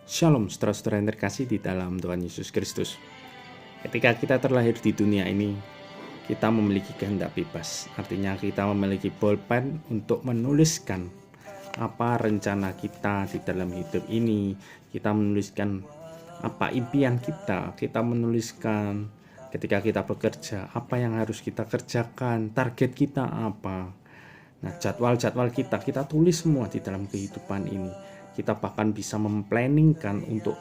Shalom saudara-saudara yang terkasih di dalam Tuhan Yesus Kristus. Ketika kita terlahir di dunia ini, kita memiliki kehendak bebas. Artinya kita memiliki bolpen untuk menuliskan apa rencana kita di dalam hidup ini. Kita menuliskan apa impian kita. Kita menuliskan ketika kita bekerja, apa yang harus kita kerjakan, target kita apa. Nah, jadwal-jadwal kita tulis semua di dalam kehidupan ini. Kita bahkan bisa memplanningkan untuk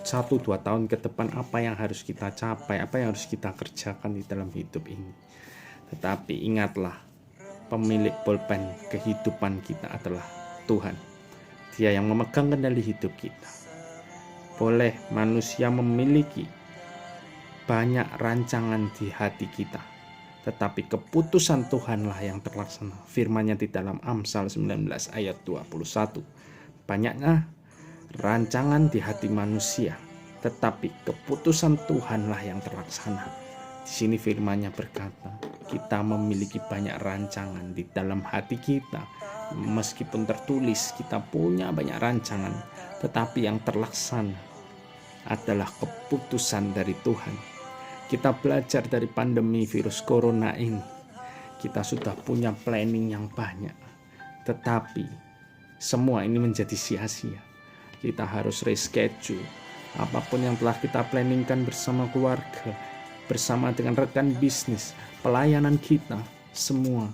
1-2 tahun ke depan apa yang harus kita capai, apa yang harus kita kerjakan di dalam hidup ini. Tetapi ingatlah, pemilik bolpen kehidupan kita adalah Tuhan. Dia yang memegang kendali hidup kita. Boleh manusia memiliki banyak rancangan di hati kita, tetapi keputusan Tuhanlah yang terlaksana. Firman-Nya di dalam Amsal 19 ayat 21. Banyaknya rancangan di hati manusia, tetapi keputusan Tuhanlah yang terlaksana. Di sini firman-Nya berkata, kita memiliki banyak rancangan di dalam hati kita. Meskipun tertulis kita punya banyak rancangan, tetapi yang terlaksana adalah keputusan dari Tuhan. Kita belajar dari pandemi virus corona ini. Kita sudah punya planning yang banyak, tetapi semua ini menjadi sia-sia. Kita harus reschedule apapun yang telah kita planningkan bersama keluarga, bersama dengan rekan bisnis, pelayanan kita, semua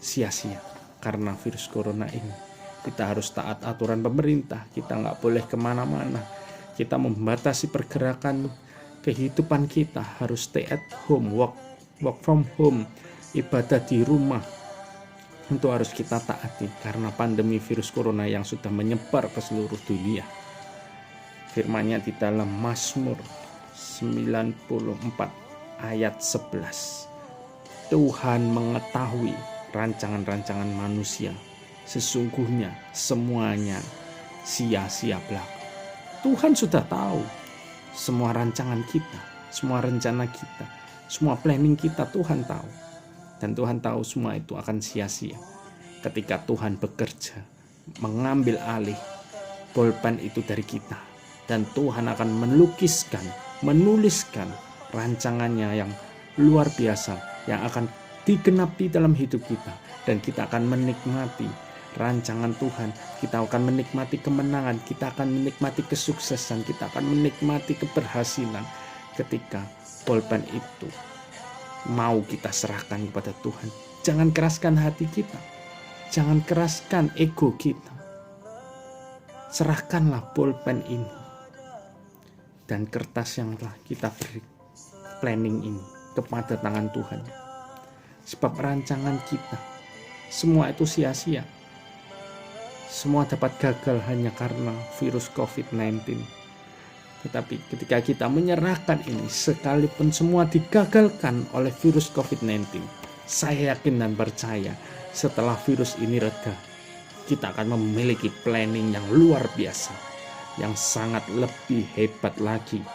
sia-sia karena virus corona ini. Kita harus taat aturan pemerintah, kita nggak boleh kemana-mana. Kita membatasi pergerakan kehidupan kita, harus stay at home, work from home, ibadah di rumah. Itu harus kita taati karena pandemi virus corona yang sudah menyebar ke seluruh dunia. Firman-Nya di dalam Mazmur 94 ayat 11. Tuhan mengetahui rancangan-rancangan manusia, sesungguhnya semuanya sia-sia belaka. Tuhan sudah tahu semua rancangan kita, semua rencana kita, semua planning kita. Tuhan tahu. Dan Tuhan tahu semua itu akan sia-sia ketika Tuhan bekerja mengambil alih bolpen itu dari kita. Dan Tuhan akan menuliskan rancangannya yang luar biasa yang akan digenapi dalam hidup kita. Dan kita akan menikmati rancangan Tuhan. Kita akan menikmati kemenangan, kita akan menikmati kesuksesan, kita akan menikmati keberhasilan ketika bolpen itu mau kita serahkan kepada Tuhan. Jangan keraskan hati kita, jangan keraskan ego kita. Serahkanlah bolpen ini dan kertas yang telah kita beri planning ini kepada tangan Tuhan. Sebab rancangan kita semua itu sia-sia. Semua dapat gagal hanya karena virus COVID-19. Tetapi ketika kita menyerahkan ini, sekalipun semua digagalkan oleh virus COVID-19, saya yakin dan percaya setelah virus ini reda, kita akan memiliki planning yang luar biasa, yang sangat lebih hebat lagi,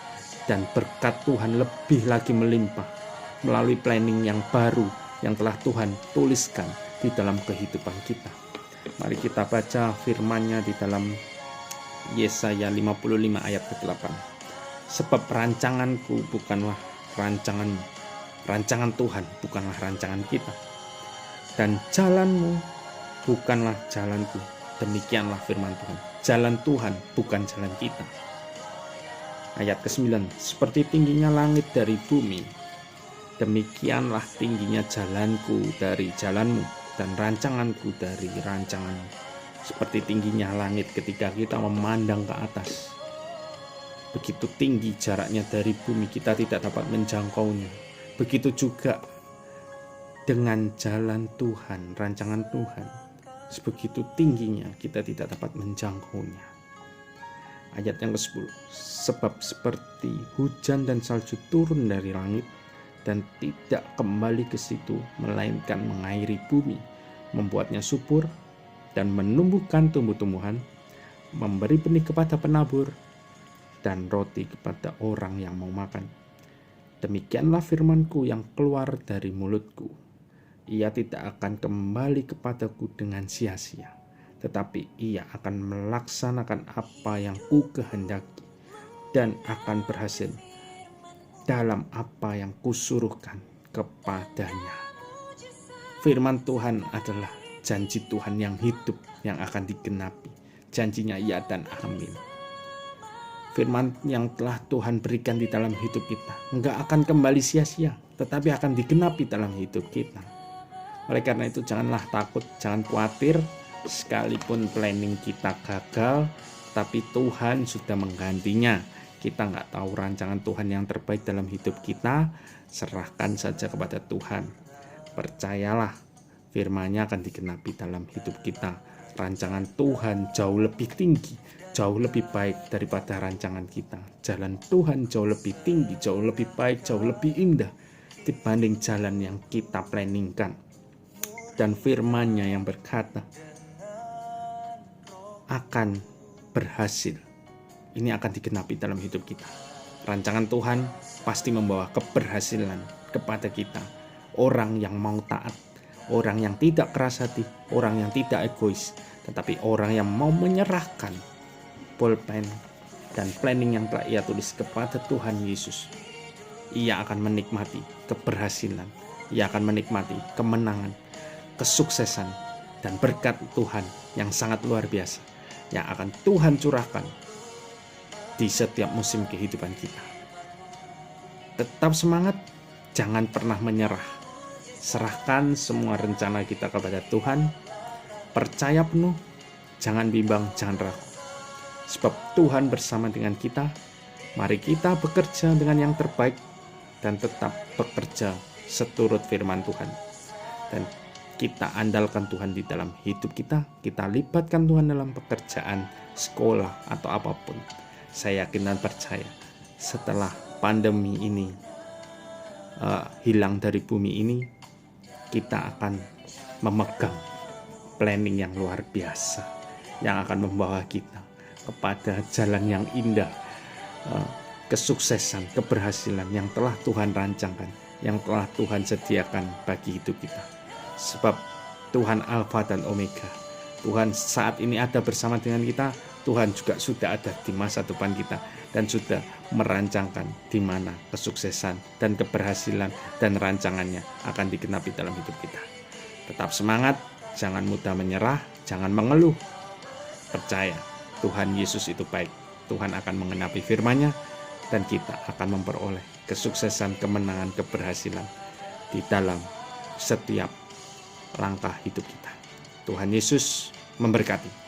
dan berkat Tuhan lebih lagi melimpah melalui planning yang baru yang telah Tuhan tuliskan di dalam kehidupan kita. Mari kita baca firman-Nya di dalam Yesaya 55 ayat ke-8. Sebab rancanganku bukanlah rancangan Tuhan bukanlah rancangan kita, dan jalanmu bukanlah jalanku. Demikianlah firman Tuhan. Jalan Tuhan bukan jalan kita. Ayat ke-9. Seperti tingginya langit dari bumi, demikianlah tingginya jalanku dari jalanmu, dan rancanganku dari rancanganmu. Seperti tingginya langit ketika kita memandang ke atas. Begitu tinggi jaraknya dari bumi, kita tidak dapat menjangkaunya. Begitu juga dengan jalan Tuhan, rancangan Tuhan. Sebegitu tingginya kita tidak dapat menjangkaunya. Ayat yang ke-10. Sebab seperti hujan dan salju turun dari langit dan tidak kembali ke situ, melainkan mengairi bumi, membuatnya subur dan menumbuhkan tumbuh-tumbuhan, memberi benih kepada penabur, dan roti kepada orang yang mau makan. Demikianlah firmanku yang keluar dari mulutku. Ia tidak akan kembali kepadaku dengan sia-sia, tetapi ia akan melaksanakan apa yang ku kehendaki dan akan berhasil dalam apa yang kusuruhkan kepadanya. Firman Tuhan adalah janji Tuhan yang hidup yang akan digenapi. Janjinya ya dan amin. Firman yang telah Tuhan berikan di dalam hidup kita enggak akan kembali sia-sia, tetapi akan digenapi dalam hidup kita. Oleh karena itu janganlah takut, jangan khawatir, sekalipun planning kita gagal, tapi Tuhan sudah menggantinya. Kita nggak tahu rancangan Tuhan yang terbaik dalam hidup kita, serahkan saja kepada Tuhan. Percayalah, firman-Nya akan digenapi dalam hidup kita. Rancangan Tuhan jauh lebih tinggi, jauh lebih baik daripada rancangan kita. Jalan Tuhan jauh lebih tinggi, jauh lebih baik, jauh lebih indah dibanding jalan yang kita planningkan. Dan firman-Nya yang berkata akan berhasil. Ini akan digenapi dalam hidup kita. Rancangan Tuhan pasti membawa keberhasilan kepada kita. Orang yang mau taat, orang yang tidak keras hati, orang yang tidak egois, tetapi orang yang mau menyerahkan pulpen dan planning yang telah ia tulis kepada Tuhan Yesus. Ia akan menikmati keberhasilan, ia akan menikmati kemenangan, kesuksesan, dan berkat Tuhan yang sangat luar biasa yang akan Tuhan curahkan di setiap musim kehidupan kita. Tetap semangat, jangan pernah menyerah. Serahkan semua rencana kita kepada Tuhan. Percaya penuh, jangan bimbang, jangan ragu. Sebab Tuhan bersama dengan kita. Mari kita bekerja dengan yang terbaik dan tetap bekerja seturut firman Tuhan. Dan kita andalkan Tuhan di dalam hidup kita. Kita libatkan Tuhan dalam pekerjaan, sekolah, atau apapun. Saya yakin dan percaya setelah pandemi ini hilang dari bumi ini, kita akan memegang planning yang luar biasa yang akan membawa kita kepada jalan yang indah, kesuksesan, keberhasilan yang telah Tuhan rancangkan, yang telah Tuhan sediakan bagi hidup kita. Sebab Tuhan Alfa dan Omega, Tuhan saat ini ada bersama dengan kita. Tuhan juga sudah ada di masa depan kita dan sudah merancangkan di mana kesuksesan dan keberhasilan dan rancangannya akan digenapi dalam hidup kita. Tetap semangat, jangan mudah menyerah, jangan mengeluh. Percaya, Tuhan Yesus itu baik. Tuhan akan menggenapi firman-Nya dan kita akan memperoleh kesuksesan, kemenangan, keberhasilan di dalam setiap langkah hidup kita. Tuhan Yesus memberkati.